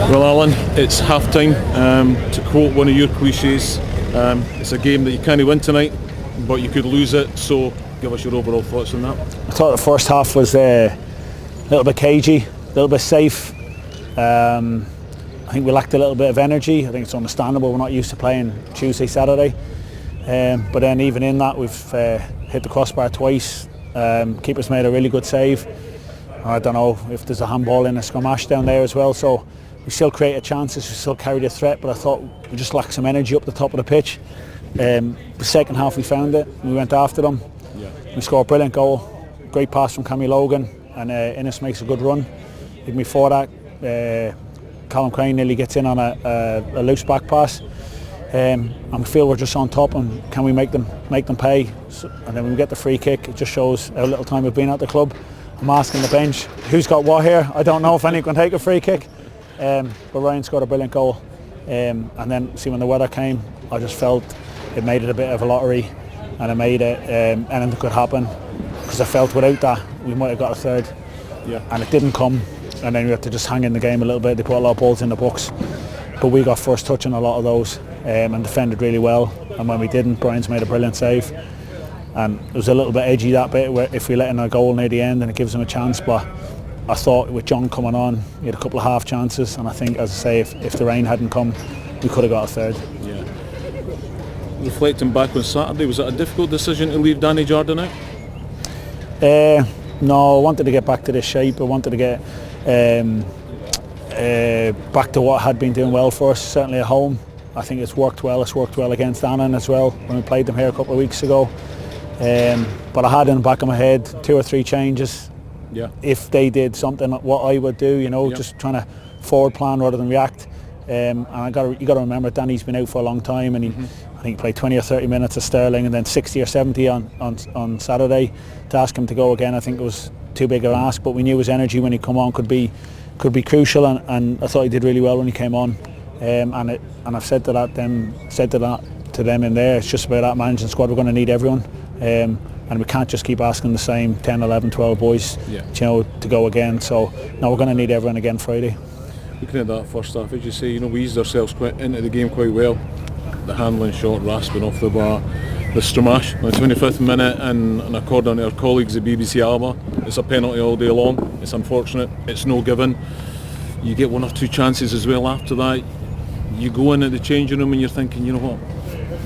Well, Alan, it's half-time. To quote one of your cliches, it's a game that you can't win tonight, but you could lose it. So, give us your overall thoughts on that. I thought the first half was a little bit cagey, a little bit safe. I think we lacked a little bit of energy. I think it's understandable. We're not used to playing Tuesday, Saturday. But then even in that, we've hit the crossbar twice. Keeper's made a really good save. I don't know if there's a handball in a scrum-ash down there as well. So we still created chances, we still carried a threat, but I thought we just lacked some energy up the top of the pitch. The second half we found it, we went after them. Yeah. We scored a brilliant goal, great pass from Cammy Logan, and Innes makes a good run. Even before that, Callum Crane nearly gets in on a loose back pass. And we feel we're just on top, and can we make them pay? So, and then when we get the free kick, it just shows how little time we've been at the club. I'm asking the bench, who's got what here? I don't know if anyone can take a free kick. But Ryan scored a brilliant goal. And then, see, when the weather came, I just felt it made it a bit of a lottery, and it made it anything could happen. Because I felt without that, we might have got a third. Yeah. And it didn't come. And then we had to just hang in the game a little bit. They put a lot of balls in the books. But we got first touch on a lot of those and defended really well. And when we didn't, Brian's made a brilliant save. And it was a little bit edgy, that bit, where if we let in a goal near the end and it gives them a chance. But I thought with John coming on, he had a couple of half chances, and I think, as I say, if the rain hadn't come, we could have got a third. Yeah. Reflecting back on Saturday, was it a difficult decision to leave Danny Jordan out? No, I wanted to get back to this shape. I wanted to get back to what had been doing well for us, certainly at home. I think it's worked well. It's worked well against Annan as well when we played them here a couple of weeks ago. But I had in the back of my head 2 or 3 changes. Yeah. If they did something, what I would do, just trying to forward plan rather than react. And you got to remember, Danny's been out for a long time, and I think he played 20 or 30 minutes of Sterling, and then 60 or 70 on Saturday. To ask him to go again, I think it was too big an ask. But we knew his energy when he come on could be crucial, and I thought he did really well when he came on. And I've said to them in there, it's just about that managing squad. We're going to need everyone. And we can't just keep asking the same 10, 11, 12 boys to go again. So no, we're going to need everyone again Friday. Looking at that first half, as you say, we eased ourselves into the game quite well. The handling shot, rasping off the bar, the Stramash on the 25th minute, and according to our colleagues at BBC Alba, it's a penalty all day long. It's unfortunate, it's no given. You get 1 or 2 chances as well after that. You go in at the changing room and you're thinking, you know what,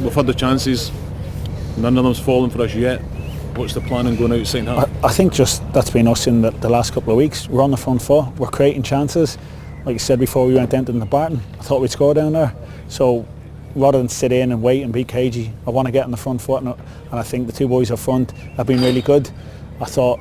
we've had the chances, none of them's fallen for us yet. What's the plan on going out second half? I think just that's been us in the last couple of weeks. We're on the front foot, we're creating chances. Like you said before, we went into the Barton, I thought we'd score down there. So rather than sit in and wait and be cagey, I want to get on the front foot, and I think the 2 boys up front have been really good. I thought,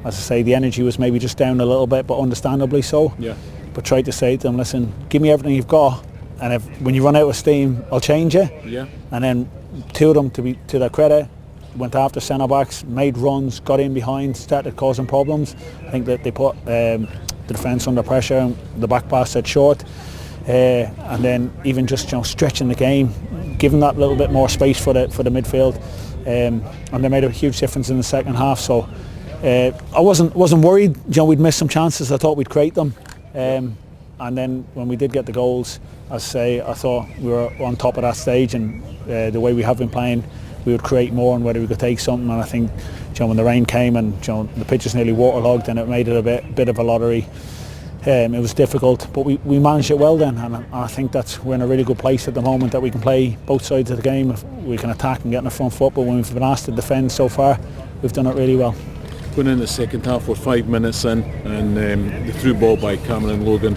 as I say, the energy was maybe just down a little bit, but understandably so. Yeah. But tried to say to them, listen, give me everything you've got, and when you run out of steam, I'll change you. Yeah. And then 2 of them, to their credit, went after centre backs, made runs, got in behind, started causing problems. I think that they put the defence under pressure, and the back pass set short. And then even just stretching the game, giving that little bit more space for the midfield, and they made a huge difference in the second half. So I wasn't worried. We'd miss some chances. I thought we'd create them. And then when we did get the goals, as I say, I thought we were on top of that stage, and the way we have been playing, we would create more and whether we could take something. And I think when the rain came and the pitch was nearly waterlogged, and it made it a bit of a lottery. It was difficult, but we managed it well then, and I think we're in a really good place at the moment, that we can play both sides of the game. We can attack and get in the front foot, but when we've been asked to defend so far, we've done it really well. Going in the second half, we're 5 minutes in, and the through ball by Cameron Logan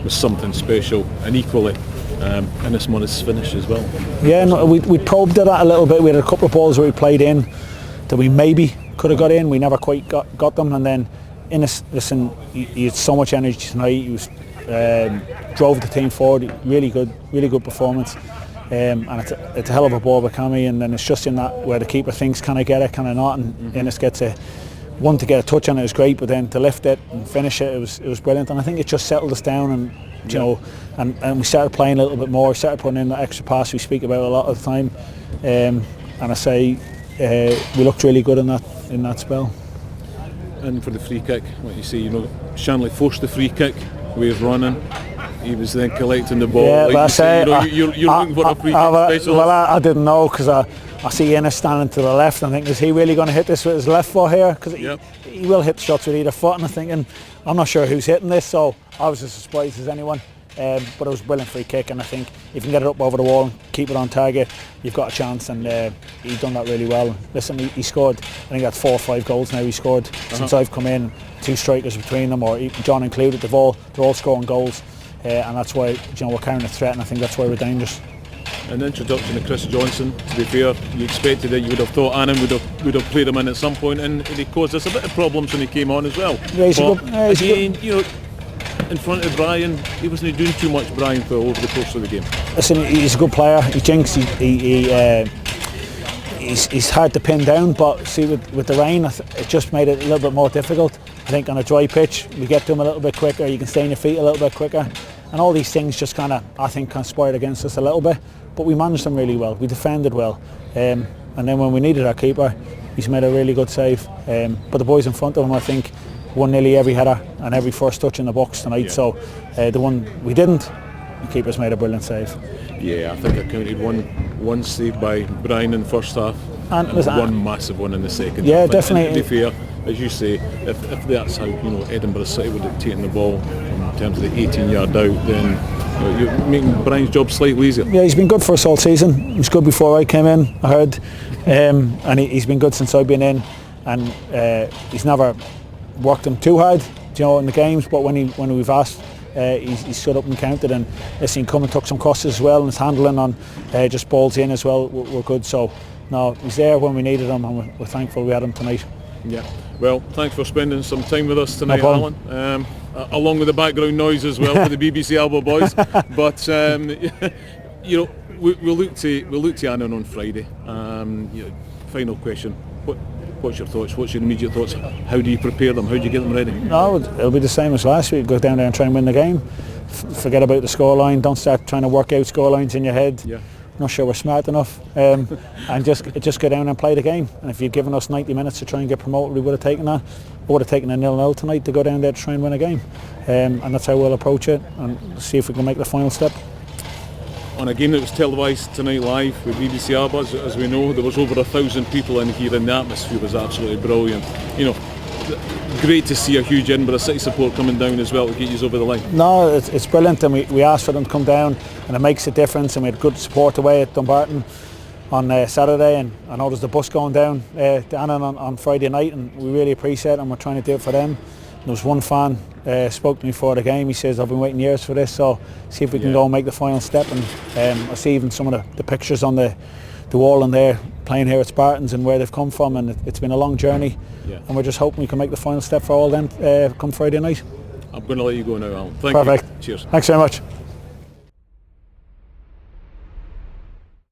was something special, and equally in this month's finish as well. Yeah, no, we probed at that a little bit. We had a couple of balls where we played in that we maybe could have got in. We never quite got them, and then Innes, listen, he had so much energy tonight. He was drove the team forward. Really good performance. And it's a hell of a ball by Cammy, and then it's just in that where the keeper thinks, can I get it, can I not, and Innes gets to get a touch on it was great, but then to lift it and finish it, it was brilliant. And I think it just settled us down, and and we started playing a little bit more. We started putting in that extra pass we speak about a lot of the time, and I say we looked really good in that spell. And for the free kick, what you see, Shanley forced the free kick, we was running, he was then collecting the ball. Yeah, like but you say, you're looking for a free kick specialist. I didn't know, because I see Annan standing to the left and I think, is he really going to hit this with his left foot here? Because he will hit shots with either foot, and I'm thinking, I'm not sure who's hitting this, so I was as surprised as anyone. But it was a brilliant free kick, and I think if you can get it up over the wall and keep it on target, you've got a chance, and he's done that really well. Listen, he scored, I think that's 4 or 5 goals now he scored since I've come in. 2 strikers between them, or John included, they're all scoring goals, and that's why we're carrying a threat, and I think that's why we're dangerous. An introduction to Chris Johnson, to be fair, you expected it, you would have thought Annan would have played him in at some point, and he caused us a bit of problems when he came on as well. Yeah, again, in front of Brian, he wasn't doing too much, Brian, for over the course of the game. Listen, he's a good player. He jinks. He's hard to pin down, but see, with the rain, it just made it a little bit more difficult. I think on a dry pitch, we get to him a little bit quicker. You can stay on your feet a little bit quicker, and all these things just kind of, I think, conspired against us a little bit. But we managed them really well. We defended well, and then when we needed our keeper, he's made a really good save. But the boys in front of him, I think, won nearly every header and every first touch in the box tonight. So the one we didn't, the keeper's made a brilliant save. Yeah, I think I counted one save by Brian in the first half and one massive one in the second. Yeah, half. definitely. And to be fair, as you say, if that's how Edinburgh City would have taken the ball in terms of the 18-yard out, then you're making Brian's job slightly easier. Yeah, he's been good for us all season. He was good before I came in, I heard, and he's been good since I've been in, and he's never worked him too hard, in the games. But when we've asked, he stood up and counted, and listen, come and took some crosses as well, and his handling on just balls in as well were good. So no, he's there when we needed him, and we're thankful we had him tonight. Yeah, well, thanks for spending some time with us tonight, no Alan. Along with the background noise as well for the BBC Alba boys. But we'll look to Annan on Friday. Final question: What's your thoughts? What's your immediate thoughts? How do you prepare them? How do you get them ready? No, it'll be the same as last week. Go down there and try and win the game. Forget about the scoreline. Don't start trying to work out scorelines in your head. Yeah. Not sure we're smart enough. And just go down and play the game. And if you'd given us 90 minutes to try and get promoted, we would have taken that. We would have taken a 0-0 tonight to go down there to try and win a game. And that's how we'll approach it, and see if we can make the final step. On a game that was televised tonight live with BBC Alba, as we know, there was over 1,000 people in here, and the atmosphere was absolutely brilliant. Great to see a huge Edinburgh City support coming down as well to get you over the line. No, it's brilliant, and we asked for them to come down, and it makes a difference. And we had good support away at Dumbarton on Saturday, and I know there's the bus going down to Annan on Friday night, and we really appreciate it, and we're trying to do it for them. There was one fan spoke to me before the game. He says, I've been waiting years for this, so see if we can go and make the final step. And I see even some of the pictures on the wall in there, playing here at Spartans and where they've come from, and it's been a long journey, and we're just hoping we can make the final step for all them come Friday night. I'm going to let you go now, Alan. Perfect. You. Cheers. Thanks very much.